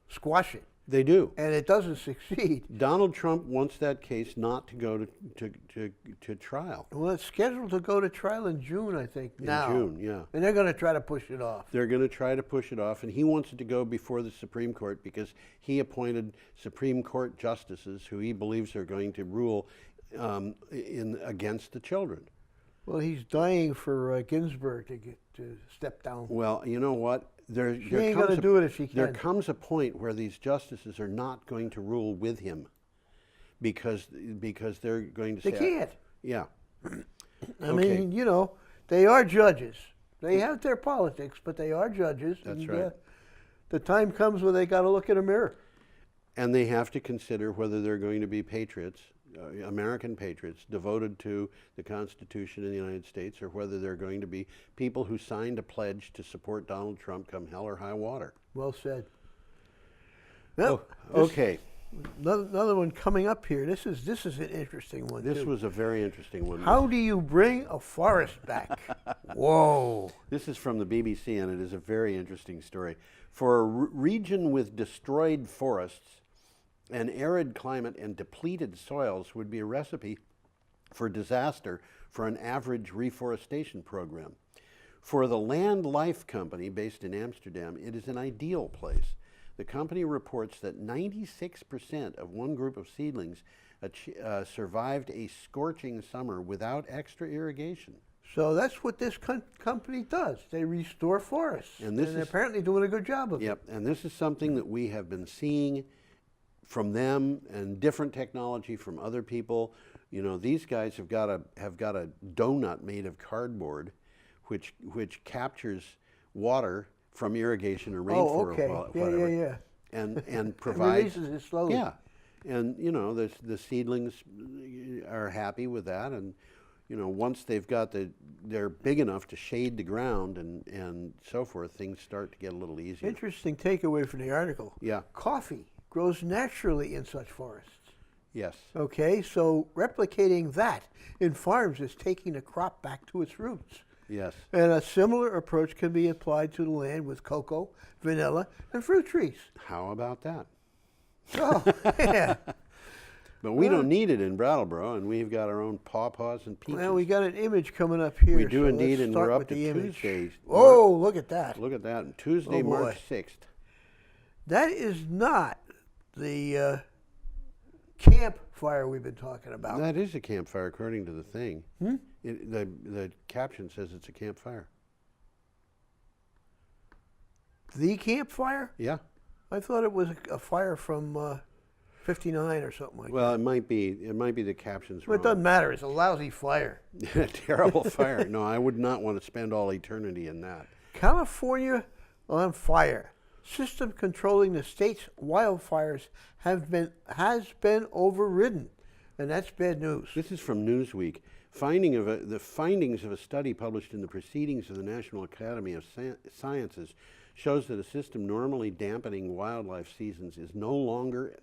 squash it, They do. and it doesn't succeed. Donald Trump wants that case not to go to trial. Well, it's scheduled to go to trial in June, I think, now. In June, yeah. And they're going to try to push it off. They're going to try to push it off, and he wants it to go before the Supreme Court because he appointed Supreme Court justices who he believes are going to rule against the children. Well, he's dying for Ginsburg to step down. Well, you know what? She ain't going to do it if she There can. comes a point where these justices are not going to rule with him because they're going to say... They can't. Yeah. I mean, you know, they are judges. They have their politics, but they are judges. That's and, right. The time comes where they got to look in a mirror. And they have to consider whether they're going to be patriots, American patriots, devoted to the Constitution of the United States, or whether they're going to be people who signed a pledge to support Donald Trump come hell or high water. Well said. Well, Okay. Another one coming up here. This is an interesting one. This too. was a very interesting one. How do you bring a forest back? Whoa. This is from the BBC, and it is a very interesting story. For a region with destroyed forests, an arid climate and depleted soils would be a recipe for disaster for an average reforestation program. For the Land Life Company, based in Amsterdam, it is an ideal place. The company reports that 96% of one group of seedlings survived a scorching summer without extra irrigation. So that's what this company does. They restore forests, And this they're is- apparently doing a good job of it. Yep, and this is something that we have been seeing from them and different technology from other people. You know, these guys have got a donut made of cardboard, which captures water from irrigation or rainfall Oh, okay. or whatever. Yeah. And And provides releases it slowly. Yeah, and you know the seedlings are happy with that, and you know once they're big enough to shade the ground and so forth, things start to get a little easier. Interesting takeaway from the article. Yeah. Coffee grows naturally in such forests. Yes. Okay, so replicating that in farms is taking the crop back to its roots. Yes. And a similar approach can be applied to the land with cocoa, vanilla, and fruit trees. How about that? Oh, yeah. But we don't need it in Brattleboro, and we've got our own pawpaws and peaches. Well, we got an image coming up here. We do so indeed, let's and start we're up with to the image. Tuesday. Oh, look at that. Look at that. Tuesday, Oh, boy. March 6th. That is not the campfire we've been talking about. That is a campfire, according to the thing. The caption says it's a campfire. The campfire? Yeah. I thought it was a fire from 59 or something like Well, it might be the captions that. Well, it doesn't matter. It's a lousy fire. Terrible fire. No, I would not want to spend all eternity in that. California on fire. System controlling the state's wildfires has been overridden, and that's bad news. This is from Newsweek. The findings of a study published in the Proceedings of the National Academy of Sciences shows that a system normally dampening wildlife seasons is no longer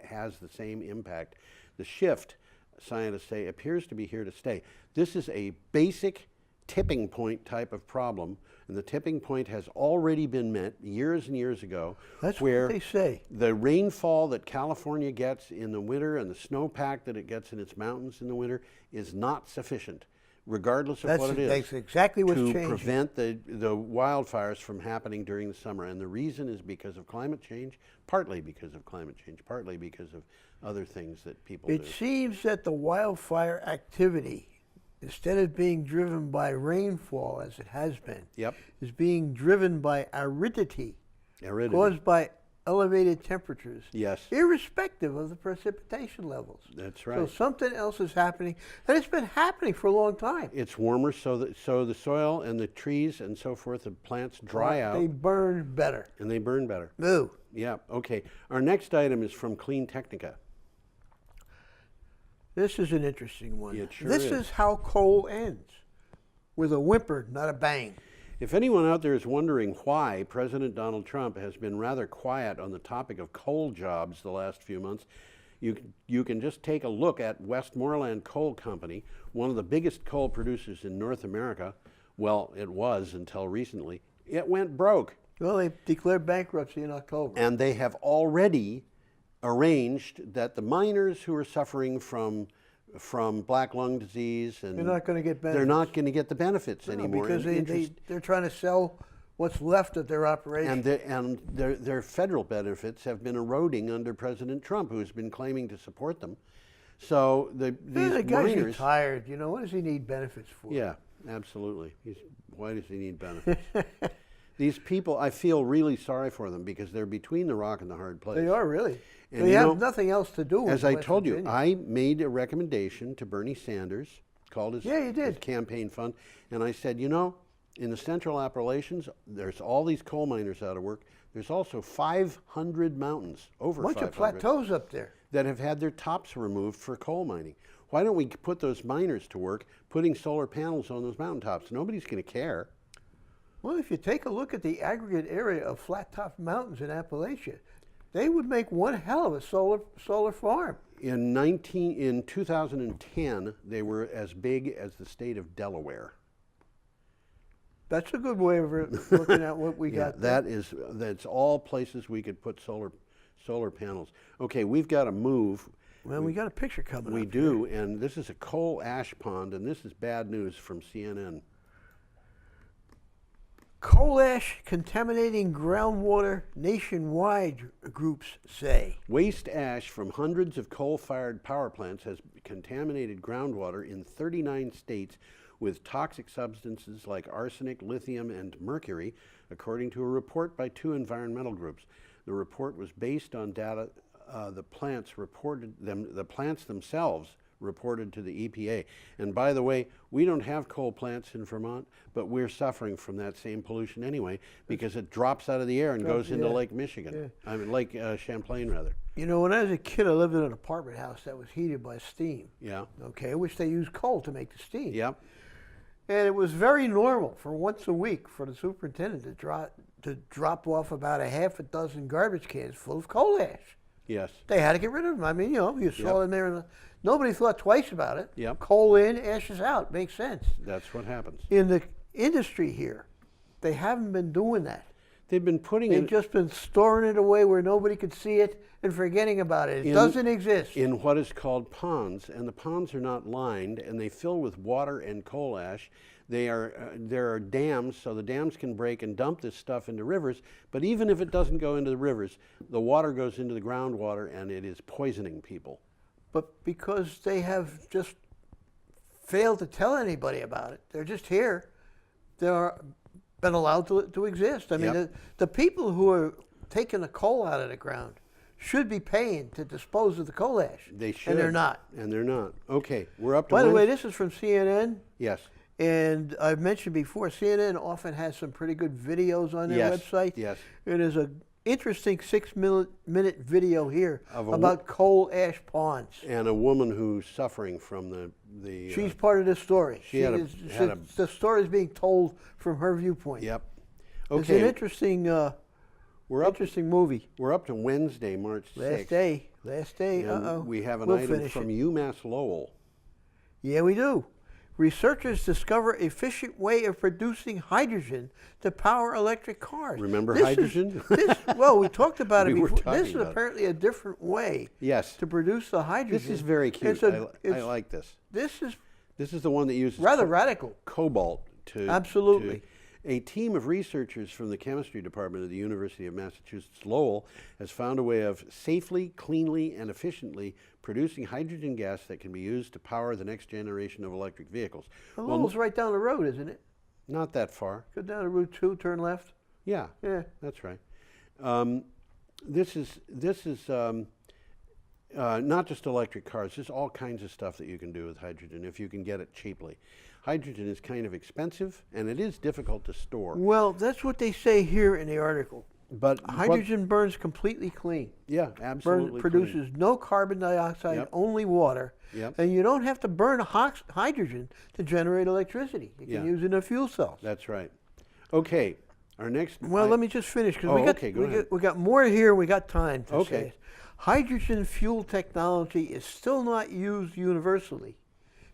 has the same impact. The shift, scientists say, appears to be here to stay. This is a basic tipping point type of problem, and the tipping point has already been met years and years ago. That's where what they say. the rainfall that California gets in the winter and the snowpack that it gets in its mountains in the winter is not sufficient, regardless of what it is, That's exactly what's to changing. prevent the wildfires from happening during the summer. And the reason is because of climate change, partly because of climate change, partly because of other things that people It do. seems that the wildfire activity, instead of being driven by rainfall as it has been, Yep. is being driven by aridity Aridity. caused by elevated temperatures, Yes, irrespective of the precipitation levels. that's So right. something else is happening, and it's been happening for a long time. It's warmer, so the soil and the trees and so forth, the plants dry out They burn better. and they burn better. Moo. Yeah. Okay. Our next item is from Clean Technica. This is an interesting one. It sure This is how coal ends, with a whimper, not a bang. If anyone out there is wondering why President Donald Trump has been rather quiet on the topic of coal jobs the last few months, you can just take a look at Westmoreland Coal Company, one of the biggest coal producers in North America. Well, it was until recently. It went broke. Well, they declared bankruptcy in October. And they have already arranged that the miners who are suffering from black lung disease and They're not going to get benefits. they're not going to get the benefits No, anymore. because And they're trying to sell what's left of their operation. and their federal benefits have been eroding under President Trump, who has been claiming to support them. So these the guy's miners, retired. You know, what does he need benefits for? yeah, absolutely. Why does he need benefits? These people, I feel really sorry for them because they're between the rock and the hard place. They are really. And they you have know, nothing else to do. As in I West told you, Virginia. I made a recommendation to Bernie Sanders, called his, Yeah, you did. his campaign fund, and I said, you know, in the Central Appalachians, there's all these coal miners out of work. There's also 500 mountains, over bunch 500, of plateaus up there. that have had their tops removed for coal mining. Why don't we put those miners to work putting solar panels on those mountaintops? Nobody's going to care. Well, if you take a look at the aggregate area of flat-top mountains in Appalachia, they would make one hell of a solar farm. In 2010, they were as big as the state of Delaware. That's a good way of looking at what we Yeah, got there. that's all places we could put solar panels. Okay, we've got to move. Well, we got a picture coming We up. do, and this is a coal ash pond, and this is bad news from CNN. Coal ash contaminating groundwater nationwide, groups say. Waste ash from hundreds of coal-fired power plants has contaminated groundwater in 39 states with toxic substances like arsenic, lithium, and mercury, according to a report by 2 environmental groups. The report was based on data the plants themselves reported to the EPA. And by the way, we don't have coal plants in Vermont, but we're suffering from that same pollution anyway because it drops out of the air and goes into Lake Michigan. I mean, Lake Champlain, rather. You know, when I was a kid, I lived in an apartment house that was heated by steam. Yeah. Okay, which they used coal to make the steam. Yep. And it was very normal for once a week for the superintendent to drop off about a half a dozen garbage cans full of coal ash. Yes. They had to get rid of them. I mean, you know, you saw them there, and nobody thought twice about it. Yep. Coal in, ashes out. Makes sense. That's what happens. In the industry here, they haven't been doing that. They've been putting They've just been storing it away where nobody could see it and forgetting about it. It doesn't exist. In what is called ponds, and the ponds are not lined, and they fill with water and coal ash. There are dams, so the dams can break and dump this stuff into rivers, but even if it doesn't go into the rivers, the water goes into the groundwater and it is poisoning people. But because they have just failed to tell anybody about it, they're just here. They're been allowed to exist. I mean, the people who are taking the coal out of the ground should be paying to dispose of the coal ash. They should. And they're not. And they're not. Okay, we're up to By the way, this is from CNN. Yes. And I've mentioned before, CNN often has some pretty good videos on their website. Yes. And there's an interesting 6-minute video here about coal ash ponds. And a woman who's suffering from the She's part of this story. The story is being told from her viewpoint. Yep. Okay. It's an interesting, interesting movie. We're up to Wednesday, March 6th. Last day. And we have an item from UMass Lowell. Yeah, we do. Researchers discover efficient way of producing hydrogen to power electric cars. Remember hydrogen? Well, we talked about it before. This is about apparently a different way to produce the hydrogen. This is very cute. I like this. This is the one that uses rather radical cobalt to absolutely. A team of researchers from the chemistry department of the University of Massachusetts Lowell has found a way of safely, cleanly, and efficiently producing hydrogen gas that can be used to power the next generation of electric vehicles. Well, Lowell's right down the road, isn't it? Not that far. Go down to Route 2, turn left. Yeah. Yeah. That's right. This is not just electric cars. There's all kinds of stuff that you can do with hydrogen if you can get it cheaply. Hydrogen is kind of expensive, and it is difficult to store. Well, that's what they say here in the article. But hydrogen burns completely clean. Yeah, absolutely. Produces no carbon dioxide, only water. Yep. And you don't have to burn hydrogen to generate electricity. You can use it in a fuel cell. That's right. Okay, our next... Well, let me just finish, because we got more here. We got time to say it. Hydrogen fuel technology is still not used universally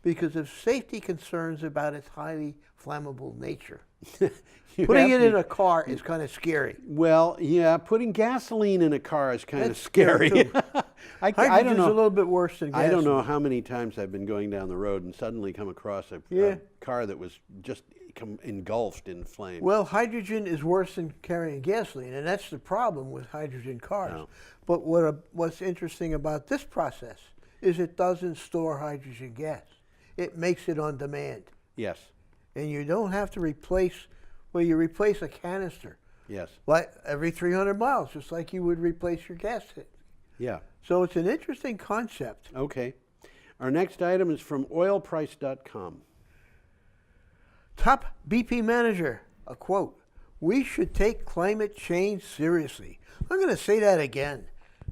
because of safety concerns about its highly flammable nature. Putting it in a car is kind of scary. Well, yeah, putting gasoline in a car is kind of scary. I don't know. A little bit worse than gasoline. I don't know how many times I've been going down the road and suddenly come across a car that was just engulfed in flames. Well, hydrogen is worse than carrying gasoline, and that's the problem with hydrogen cars. No. But what's interesting about this process is it doesn't store hydrogen gas. It makes it on demand. Yes. And you don't have to replace, well, you replace a canister. Yes. Like every 300 miles, just like you would replace your gas tank. Yeah. So it's an interesting concept. Okay. Our next item is from oilprice.com. Top BP manager, a quote, "We should take climate change seriously." I'm going to say that again.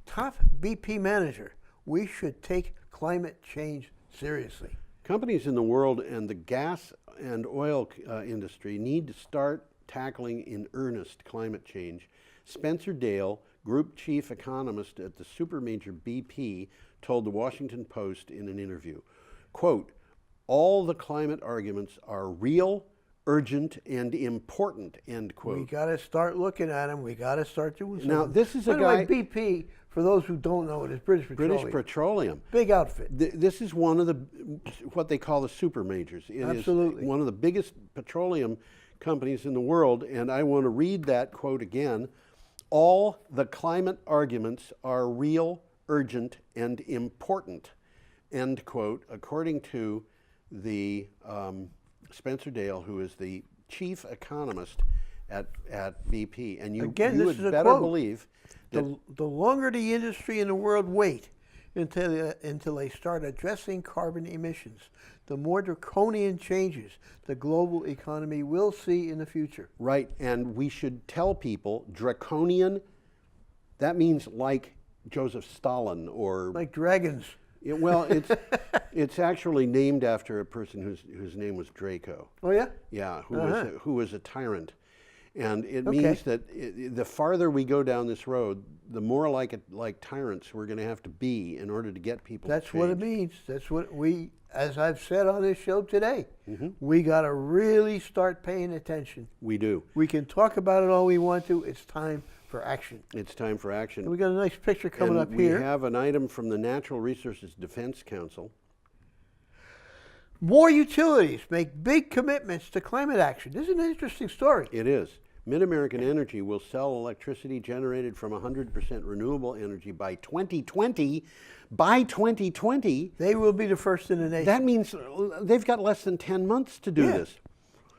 Top BP manager, we should take climate change seriously. Companies in the world and the gas and oil industry need to start tackling in earnest climate change. Spencer Dale, group chief economist at the supermajor BP, told the Washington Post in an interview, quote, "All the climate arguments are real, urgent, and important," end quote. We got to start looking at them. We got to start doing something. Now, this is By the way, BP, for those who don't know, it is British Petroleum. British Petroleum. Big outfit. This is one of the, what they call the super majors. It Absolutely. is one of the biggest petroleum companies in the world. And I want to read that quote again. All the climate arguments are real, urgent, and important, end quote, according to the Spencer Dale, who is the chief economist at BP. And you would better believe that the longer the industry in the world wait until they start addressing carbon emissions, the more draconian changes the global economy will see in the future. Right, and we should tell people draconian, that means like Joseph Stalin or... Like dragons. Well, it's actually named after a person whose name was Draco. Oh, yeah? Yeah, who was a tyrant. And it means that the farther we go down this road, the more like tyrants we're going to have to be in order to get people That's to change. what it means. That's what we, as I've said on this show today, we got to really start paying attention. We do. We can talk about it all we want to. It's time for action. It's time for action. And we got a nice picture coming up here. We have an item from the Natural Resources Defense Council. More utilities make big commitments to climate action. This is an interesting story. It is. Mid-American Energy will sell electricity generated from 100% renewable energy by 2020. By 2020, they will be the first in the nation. That means they've got less than 10 months to do this.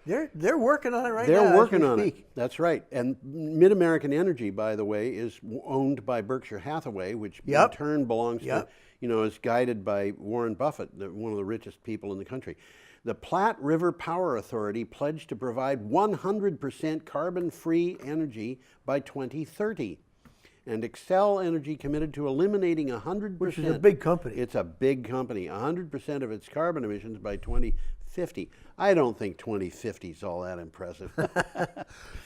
They're working on it right now. They're working on it. That's right. And Mid-American Energy, by the way, is owned by Berkshire Hathaway, which in turn belongs to, is guided by Warren Buffett, one of the richest people in the country. The Platte River Power Authority pledged to provide 100% carbon-free energy by 2030. And Xcel Energy committed to eliminating 100%. Which is a big company. It's a big company. 100% of its carbon emissions by 2050. I don't think 2050 is all that impressive.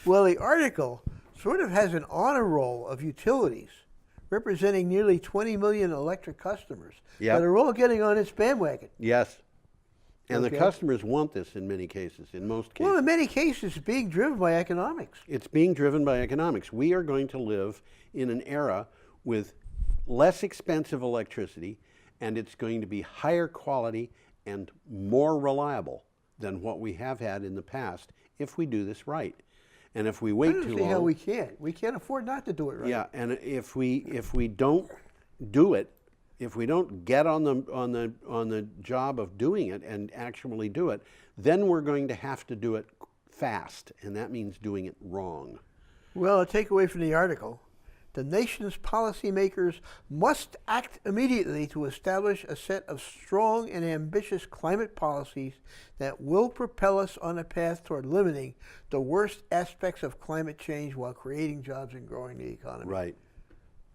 Well, the article sort of has an honor roll of utilities representing nearly 20 million electric customers that are all getting on its bandwagon. Yes. And the customers want this in many cases, in most cases. Well, in many cases, it's being driven by economics. It's being driven by economics. We are going to live in an era with less expensive electricity, and it's going to be higher quality and more reliable than what we have had in the past if we do this right. And if we wait too long... I don't see how we can't. We can't afford not to do it right. Yeah, and if we don't do it, if we don't get on the job of doing it and actually do it, then we're going to have to do it fast, and that means doing it wrong. Well, a takeaway from the article, the nation's policymakers must act immediately to establish a set of strong and ambitious climate policies that will propel us on a path toward limiting the worst aspects of climate change while creating jobs and growing the economy. Right.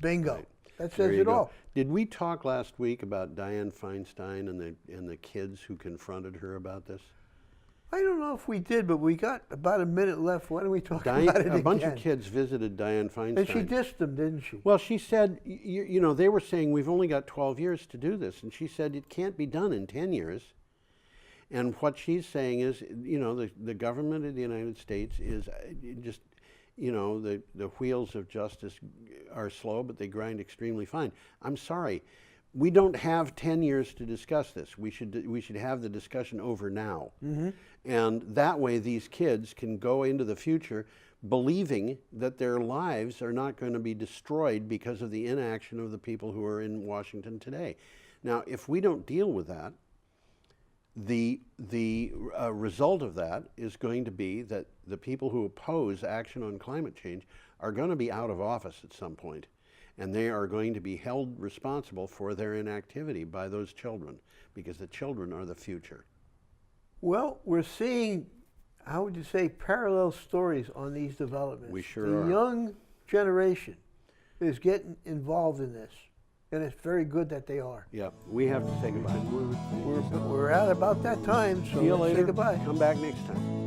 Bingo. Right. That says it all. Did we talk last week about Dianne Feinstein and the kids who confronted her about this? I don't know if we did, but we got about a minute left. Why don't we talk about it again? A bunch of kids visited Dianne Feinstein. And she dissed them, didn't she? Well, she said, you know, they were saying we've only got 12 years to do this. And she said it can't be done in 10 years. And what she's saying is, you know, the government of the United States is just... You know, the wheels of justice are slow, but they grind extremely fine. I'm sorry, we don't have 10 years to discuss this. We should have the discussion over now. And that way these kids can go into the future believing that their lives are not going to be destroyed because of the inaction of the people who are in Washington today. Now, if we don't deal with that, the result of that is going to be that the people who oppose action on climate change are going to be out of office at some point, and they are going to be held responsible for their inactivity by those children, because the children are the future. Well, we're seeing, how would you say, parallel stories on these developments. We sure are. The young generation is getting involved in this. And it's very good that they are. Yeah, we have to say goodbye. We're at about that time, so See you let's later. say goodbye. Come back next time.